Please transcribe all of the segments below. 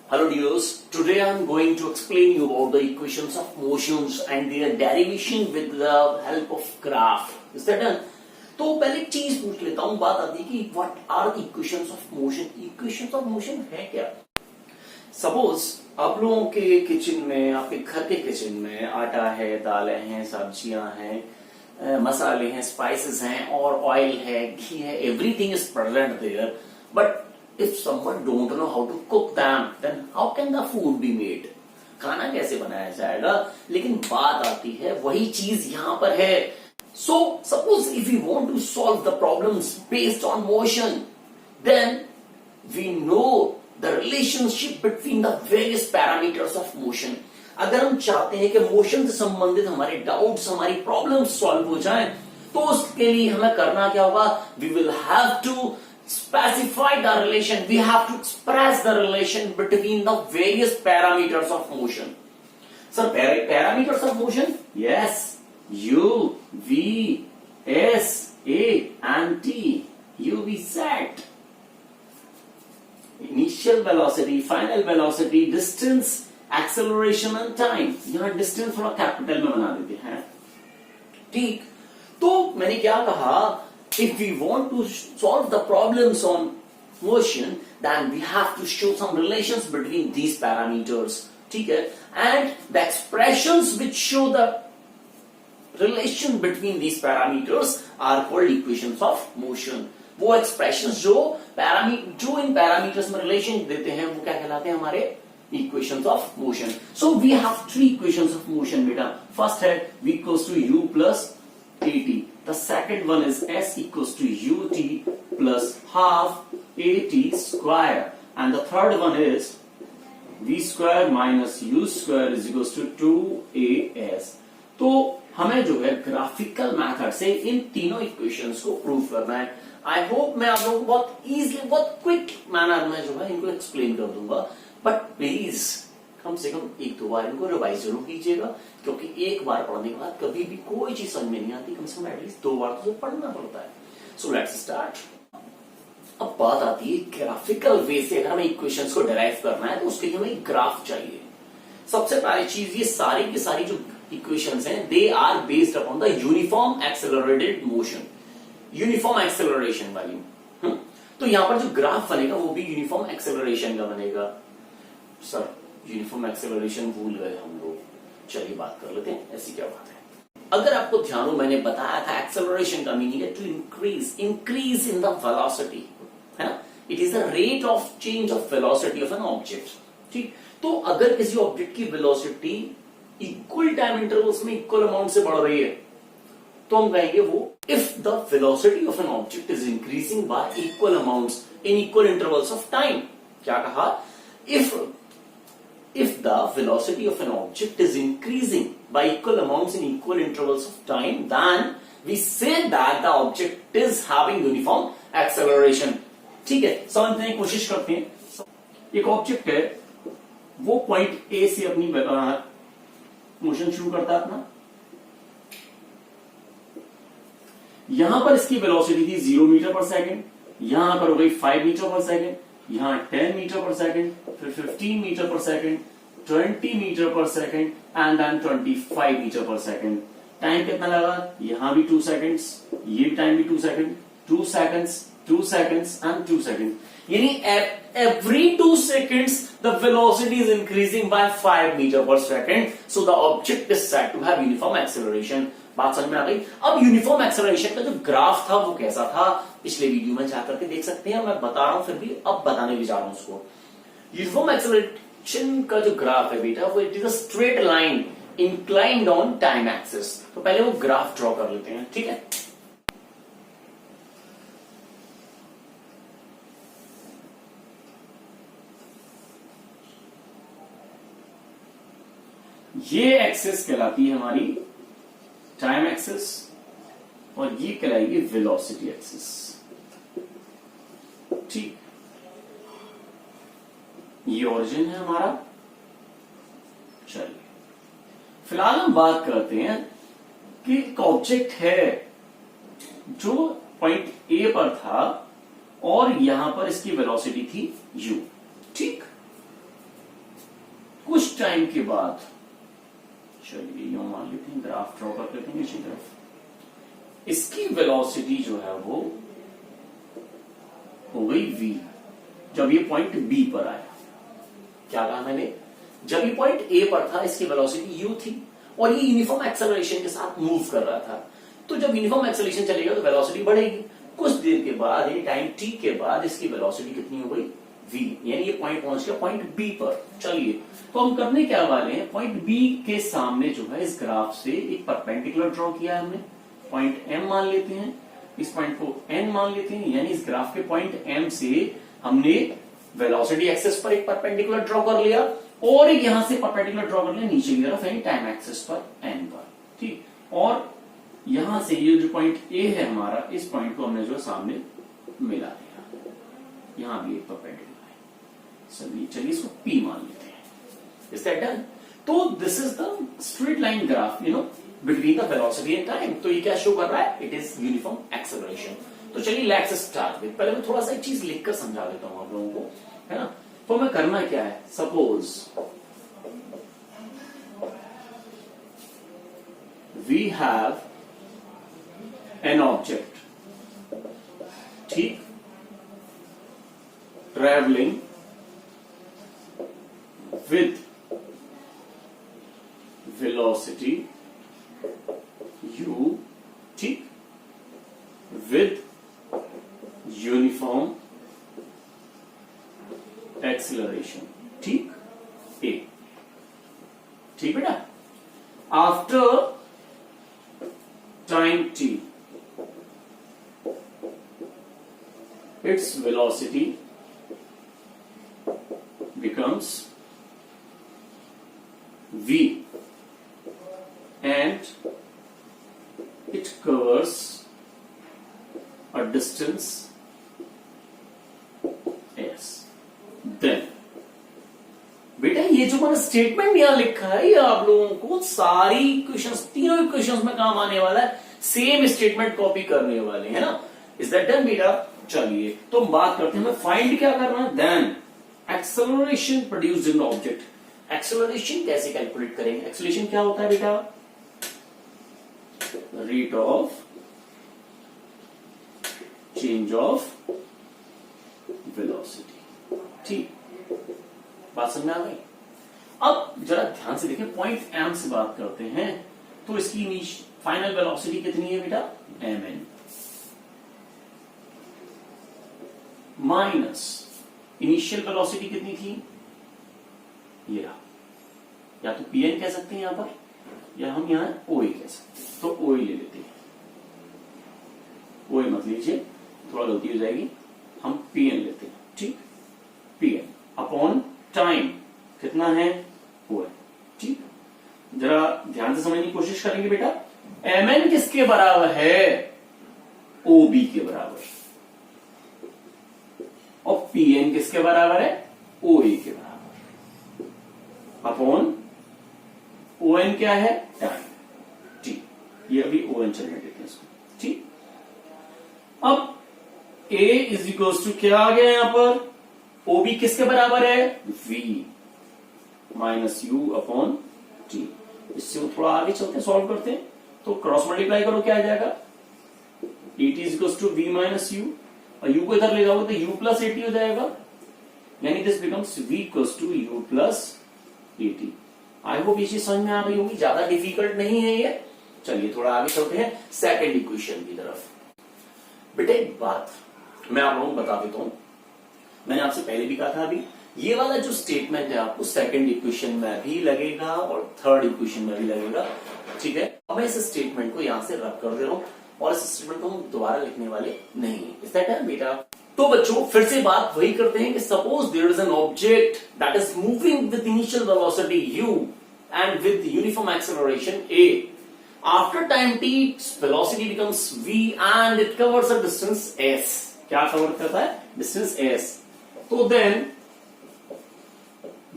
Hello dears, today I am going to explain you about the equations of motions and their derivation with the help of graph. Is that done? तो पहले एक चीज पूछ लेता हूँ, बात आती है कि what are equations of motion? Equations of motion है क्या? Suppose आप लोगों के किचन में, आपके घर के किचन में आटा है, दालें हैं, सब्जियां हैं, मसाले हैं, स्पाइसेस हैं और ऑयल है, घी है, everything is present there. But if someone don't know how to cook them, then how can the food be made? खाना कैसे बनाया जाएगा? लेकिन बात आती है वही चीज यहां पर है. So suppose if we want to solve the problems based on motion, then we know the relationship between the various parameters of motion. अगर हम चाहते हैं कि मोशन से संबंधित हमारे डाउट्स, हमारी प्रॉब्लम्स सॉल्व हो जाएं, तो उसके लिए हमें करना क्या होगा? We will have to specify the relation. We have to express the relation between the various parameters of motion. So parameters of motion? Yes. U, V, S, A and T. U, V, Z. Initial velocity, final velocity, distance, acceleration and time. यहाँ distance थोड़ा capital में बना देते हैं. ठीक. तो मैंने क्या कहा? If we want to solve the problems on motion, then we have to show some relations between these parameters. ठीक है? And the expressions which show the relation between these parameters are called equations of motion. वो expressions जो इन parameters में relation देते हैं, वो क्या कहलाते हैं? हमारे equations of motion. So we have three equations of motion, बेटा. First है V equals to U plus AT. The second one is S equals to UT plus half AT square. And the third one is V square minus U square is equals to 2AS. तो हमें जो है graphical method से इन तीनों equations को prove करना है. I hope मैं आप लोगों को बहुत इजीली, बहुत क्विक मैनर में जो है इनको एक्सप्लेन कर दूंगा. बट प्लीज कम से कम एक दो बार इनको रिवाइज जरूर कीजिएगा, क्योंकि एक बार पढ़ने के बाद कभी भी कोई चीज समझ में नहीं आती. कम से कम एटलीस्ट दो बार तो पढ़ना पड़ता है. So let's start. अब बात आती है ग्राफिकल वे से अगर हमें इक्वेशंस को डिराइव करना है तो उसके लिए हमें ग्राफ चाहिए. सबसे पहली चीज, ये सारी की सारी जो इक्वेशंस हैं, they are based upon the uniform accelerated motion, uniform acceleration वाली. तो यहां पर जो ग्राफ बनेगा वो भी यूनिफॉर्म एक्सेलरेशन का बनेगा. सर यूनिफॉर्म एक्सेलरेशन भूल गए हम लोग. चलिए बात कर लेते हैं, ऐसी क्या बात है. अगर आपको ध्यान हो, मैंने बताया था एक्सेलरेशन का मीनिंग है to increase in the velocity, है ना. It is the rate of change of velocity of an object. ठीक. तो अगर किसी ऑब्जेक्ट की वेलोसिटी इक्वल टाइम इंटरवल्स में इक्वल अमाउंट से बढ़ रही है, तो हम कहेंगे वो if the velocity of an object is increasing by equal amounts in equal intervals of time. क्या कहा? If the velocity of an object is increasing by equal amounts in equal intervals of time, then we say that the object is having uniform acceleration. ठीक है, समझने की कोशिश करते हैं. एक ऑब्जेक्ट है, वो पॉइंट ए से अपनी मोशन शुरू करता है अपना. यहां पर इसकी वेलोसिटी थी 0 मीटर पर सेकेंड, यहां पर हो गई 5 मीटर पर सेकेंड, यहां 10 मीटर पर सेकेंड, फिर 15 मीटर पर सेकेंड, 20 मीटर पर सेकेंड एंड देन 25 मीटर पर सेकेंड. टाइम कितना लगा? यहां भी 2 सेकेंड्स, ये टाइम भी 2 second, 2 seconds, 2 seconds and 2 second. यानी every 2 seconds the velocity is increasing by 5 meter per second. So the object is said to have uniform acceleration. बात समझ में आ गई. अब यूनिफॉर्म एक्सेलरेशन का जो ग्राफ था वो कैसा था, पिछले वीडियो में जाकर के देख सकते हैं. मैं बता रहा हूं, फिर भी अब बताने भी जा रहा हूं उसको. यूनिफॉर्म एक्सेलरेशन का जो ग्राफ है बेटा, वो it is a straight line inclined on time axis. तो पहले वो ग्राफ ड्रॉ कर लेते हैं. ठीक है. ये एक्सिस कहलाती है हमारी टाइम एक्सिस और ये कहलाएगी वेलोसिटी एक्सिस. ठीक. ये ओरिजिन है हमारा. चलिए फिलहाल हम बात करते हैं कि एक ऑब्जेक्ट है जो पॉइंट ए पर था और यहां पर इसकी वेलोसिटी थी u. ठीक. कुछ टाइम के बाद, चलिए यूं मान लेते हैं, ग्राफ ड्रॉ कर लेते हैं इसी तरफ, इसकी वेलोसिटी जो है वो हो गई v जब ये पॉइंट B पर आया। क्या कहा मैंने? जब ये पॉइंट A पर था इसकी वेलोसिटी u थी और ये यूनिफॉर्म एक्सेलरेशन के साथ मूव कर रहा था। तो जब यूनिफॉर्म एक्सेलरेशन चलेगा तो वेलोसिटी बढ़ेगी। कुछ देर के बाद, ये टाइम t के बाद, इसकी वेलोसिटी कितनी हो गई? v, यानी ये पॉइंट पहुंच गया पॉइंट B पर। चलिए तो हम करने क्या वाले हैं, पॉइंट B के सामने जो है इस ग्राफ से एक परपेंडिकुलर ड्रॉ किया है हमने, पॉइंट M मान लेते हैं, इस पॉइंट को N मान लेते हैं, यानी इस ग्राफ के पॉइंट M से हमने वेलोसिटी एक्सिस पर एक परपेंडिकुलर ड्रॉ कर लिया और यहां से परपेंडिकुलर ड्रॉ कर लिया नीचे की तरफ यानी टाइम एक्सिस पर N पर, ठीक। और यहां से ये जो पॉइंट A है हमारा, इस पॉइंट को हमने जो सामने मिला दिया, यहां भी एक परपेंडिकुलर है। चलिए इसको P मान लेते हैं। Is that done? तो this is the straight line graph between the velocity and time. तो ये क्या शो कर रहा है? It is uniform acceleration. तो चलिए लेट्स स्टार्ट विद, पहले मैं थोड़ा सा एक चीज लिखकर समझा देता हूं आप लोगों को, है ना। तो मैं करना क्या है, suppose we have an object, ठीक, ट्रेवलिंग विथ वेलोसिटी u, ठीक, with यूनिफॉर्म एक्सेलरेशन, ठीक, A, ठीक बेटा। After time t, its velocity becomes v and it covers a distance s। Then बेटा ये जो मैंने स्टेटमेंट यहां लिखा है, ये आप लोगों को सारी इक्वेशंस, तीनों इक्वेशंस में काम आने वाला है, सेम स्टेटमेंट कॉपी करने वाले हैं ना। इज दैट डन बेटा? चलिए तो हम बात करते हैं, फाइंड क्या करना है, then acceleration produced in object. Acceleration कैसे कैलकुलेट करेंगे? एक्सेलरेशन क्या होता है बेटा? Rate of change of velocity, ठीक, बात समझ में आ गई। अब जरा ध्यान से देखें, पॉइंट M से बात करते हैं, तो इसकी फाइनल वेलोसिटी कितनी है बेटा? mn माइनस इनिशियल वेलोसिटी कितनी थी? ये रहा, या तो pn कह सकते हैं यहां पर, या हम यहां OA कह सकते हैं। तो OA ले लेते हैं, OA मत लीजिए, थोड़ा गलती हो जाएगी, हम pn लेते हैं, ठीक। pn अपॉन टाइम कितना है? OA, ठीक। जरा ध्यान से समझने की कोशिश करेंगे बेटा, mn किसके बराबर है? OB के बराबर, और pn किसके बराबर है? OA के बराबर, अपॉन ON क्या है? टाइम, ठीक। ये अभी ON चलने देते हैं इसको, ठीक। अब A इज इक्वल्स टू क्या आ गया यहां पर? OB किसके बराबर है? V minus U upon T। इससे वो थोड़ा आगे चलते हैं, सॉल्व करते हैं, तो क्रॉस मल्टीप्लाई करो, क्या आ जाएगा? AT is equals to V minus U, और U को इधर ले जाओगे तो U प्लस AT हो जाएगा, यानी this becomes V equals to U plus AT। I hope ये चीज समझ में आ गई होगी, ज्यादा डिफिकल्ट नहीं है ये। चलिए थोड़ा आगे चलते हैं सेकंड इक्वेशन की तरफ। बेटे एक बात मैं आप लोगों को बता देता हूं, मैंने आपसे पहले भी कहा था, अभी ये वाला जो स्टेटमेंट है आपको सेकंड इक्वेशन में भी लगेगा और थर्ड इक्वेशन में भी लगेगा, ठीक है। अब मैं इस स्टेटमेंट को यहां से रब कर दे रहा हूं और इस स्टेटमेंट को हम दोबारा लिखने वाले नहीं है। इज दैट बेटा? तो बच्चों फिर से बात वही करते हैं कि suppose there is an object that is moving with initial velocity u and with uniform acceleration a. After time t, its velocity becomes v and it covers a distance s. क्या कवर करता है? Distance s. तो then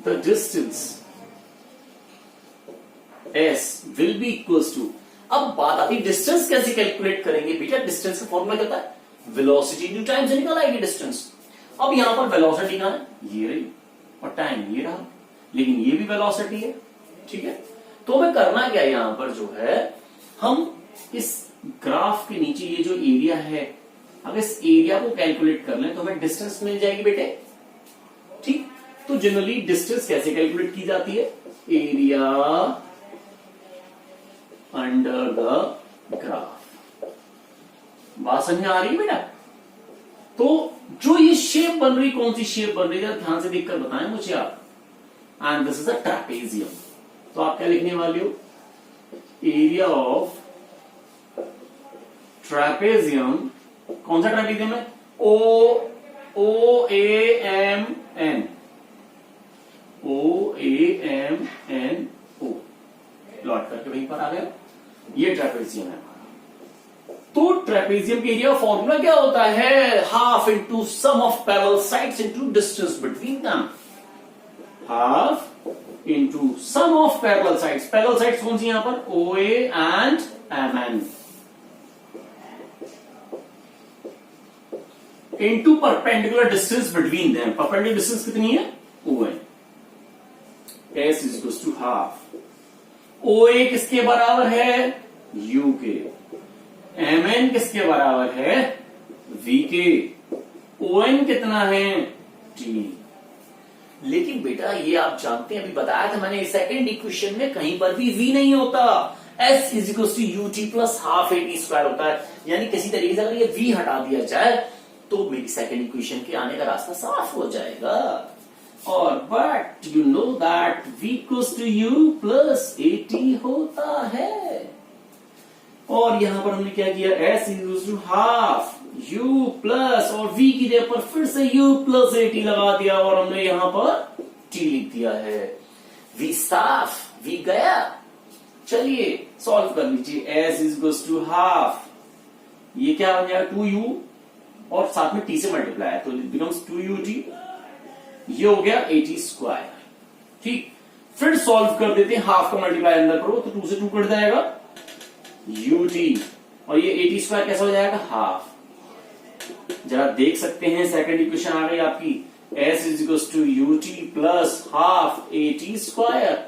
the distance s will be equals to, अब बात आती है distance कैसे calculate करेंगे बेटा? डिस्टेंस का फॉर्मूला क्या होता है? वेलोसिटी इंटू टाइम से निकल आएगी डिस्टेंस। अब यहां पर वेलोसिटी कहां है? ये रही, और टाइम ये रहा। लेकिन ये भी वेलोसिटी है, ठीक है। तो हमें करना क्या है यहां पर जो है, हम इस ग्राफ के नीचे ये जो एरिया है, अगर इस एरिया को कैलकुलेट कर लें तो हमें डिस्टेंस मिल जाएगी बेटे, ठीक। तो जनरली डिस्टेंस कैसे कैलकुलेट की जाती है, एरिया अंडर द ग्राफ। बात समझ में आ रही है बेटा। तो जो ये शेप बन रही, कौन सी शेप बन रही है ध्यान से देखकर बताएं मुझे आप। And this is a trapezium. तो आप क्या लिखने वाले हो, एरिया ऑफ ट्रैपेजियम। कौन सा ट्रैपेजियम है, OAMN, OAMNO। लौट करके वहीं पर आ गया, ये ट्रैपेजियम है हमारा। तो ट्रैपेजियम के एरिया फॉर्मूला क्या होता है, half into sum of parallel sides into distance between them. Half into sum of parallel sides. Parallel sides कौन सी यहां पर, OA and MN, into perpendicular distance between them. Perpendicular distance कितनी है, ON। S is equal to half. OA किसके बराबर है, U के। MN किसके बराबर है, V के। ON कितना है, T। लेकिन बेटा ये आप जानते हैं, अभी बताया था मैंने, सेकेंड इक्वेशन में कहीं पर भी V नहीं होता। S is equal to UT plus half AT square होता है। यानी किसी तरीके से अगर ये V हटा दिया जाए तो मेरी सेकेंड इक्वेशन के आने का रास्ता साफ हो जाएगा। और but you know that V equals to U plus AT होता है। और यहां पर हमने क्या किया, S equals to half U plus, और V की जगह पर फिर से U प्लस AT लगा दिया और हमने यहां पर T लिख दिया है। V साफ, V गया। चलिए सॉल्व कर लीजिए। S इक्वल्स टू हाफ, ये क्या बन जाएगा, 2U और साथ में T से मल्टीप्लाई है तो इट बिकम्स 2UT। ये हो गया 80 स्क्वायर, ठीक। फिर सॉल्व कर देते हैं, हाफ का मल्टीप्लाई अंदर करो तो 2 से 2 कट जाएगा, UT, और ये 80 स्क्वायर कैसा हो जाएगा, हाफ। जरा देख सकते हैं, सेकंड इक्वेशन आ गई आपकी, S is equal to UT plus half AT square.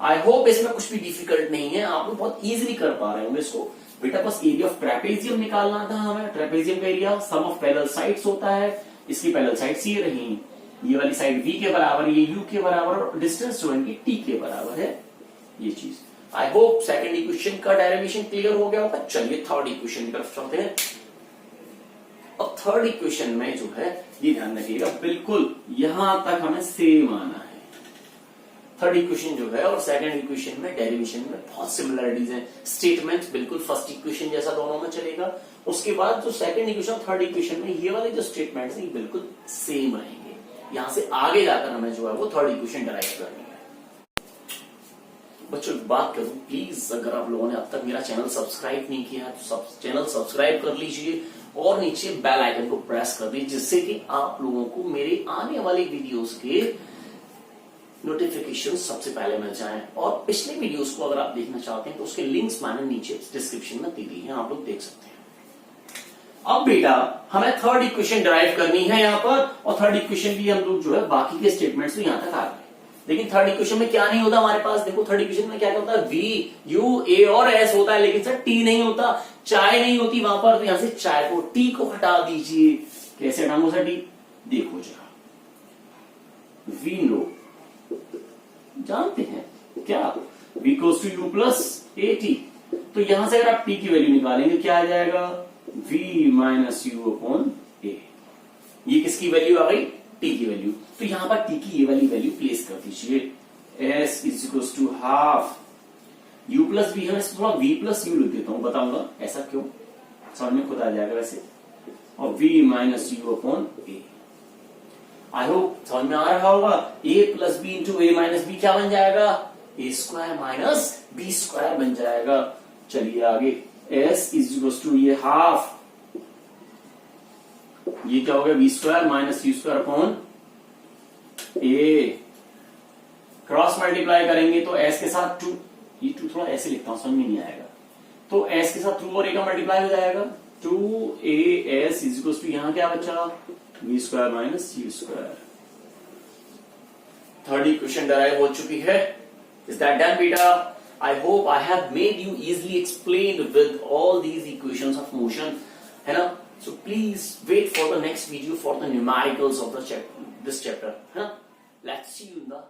I hope इसमें कुछ भी डिफिकल्ट नहीं है, आप लोग बहुत इजीली कर पा रहे होंगे इसको। बेटा बस एरिया ऑफ ट्रैपेजियम निकालना था हमें। ट्रैपेजियम का area sum of parallel sides होता है। इसकी पैरेलल साइड्स ये रही, ये वाली साइड V के बराबर, ये U के बराबर, और डिस्टेंस जो इनकी T के बराबर है, ये चीज। आई होप सेकंड इक्वेशन का डेरिवेशन क्लियर हो गया होगा। चलिए थर्ड इक्वेशन की तरफ चलते हैं। अब थर्ड इक्वेशन में जो है, ये ध्यान रखिएगा, बिल्कुल यहां तक हमें सेम आना है। थर्ड इक्वेशन जो है और सेकंड इक्वेशन में डेरिवेशन में बहुत सिमिलरिटीज हैं। स्टेटमेंट बिल्कुल फर्स्ट इक्वेशन जैसा दोनों में चलेगा। उसके बाद जो सेकंड इक्वेशन थर्ड इक्वेशन में ये वाले जो स्टेटमेंट्स हैं बिल्कुल सेम रहेंगे। यहां से आगे जाकर हमें जो है वो थर्ड इक्वेशन डराइव करनी है। बच्चों एक बात करूं, प्लीज अगर आप लोगों ने अब तक मेरा चैनल सब्सक्राइब नहीं किया तो चैनल सब्सक्राइब कर लीजिए और नीचे बेल आइकन को प्रेस कर दीजिए, जिससे कि आप लोगों को मेरे आने वाले वीडियोस के नोटिफिकेशन सबसे पहले मिल जाएं। और पिछले वीडियोस को अगर आप देखना चाहते हैं तो उसके लिंक्स मैंने नीचे डिस्क्रिप्शन में दे दी हैं, आप लोग देख सकते हैं। अब बेटा हमें थर्ड इक्वेशन डिराइव करनी है यहां पर, और थर्ड इक्वेशन भी हम लोग जो है बाकी के स्टेटमेंट्स तो यहां तक आ गए। लेकिन थर्ड इक्वेशन में क्या नहीं होता हमारे पास, देखो थर्ड इक्वेशन में क्या होता है, V, U, A और S होता है, लेकिन सर T नहीं होता, चाय नहीं होती वहां पर। तो यहां से चाय को, T को हटा दीजिए। कैसे हटाऊंगा सर T, देखो जरा, V नो जानते हैं क्या, V equals to U plus AT। तो यहां से अगर आप T की वैल्यू निकालेंगे क्या आ जाएगा, V minus U upon A। ये किसकी वैल्यू आ गई, T की वैल्यू। तो यहां पर T की ये वाली वैल्यू प्लेस कर दीजिए। S is equals to half U plus V, हम इसको थोड़ा V प्लस U लिख देता हूं, बताऊंगा ऐसा क्यों, समझ में खुद आ जाएगा वैसे। और V minus U upon A। I hope समझ में आ रहा होगा। A plus B into A minus B क्या बन जाएगा, A square minus B square बन जाएगा। चलिए आगे, S इज इक्वल टू ये हाफ, ये क्या हो गया, V square minus U square upon A. Cross multiply करेंगे तो S के साथ 2, ये 2 थोड़ा ऐसे लिखता हूं समझ में नहीं आएगा, तो S के साथ 2 और A का मल्टीप्लाई हो जाएगा। 2AS इज इक्वल टू यहां क्या बचा, V square minus U square. Third equation derive हो चुकी है. Is that done, beta? I hope I have made you easily explained with all these equations of motion, है ना? So please wait for the next video for the numericals of the this chapter, है ना? Let's see you in the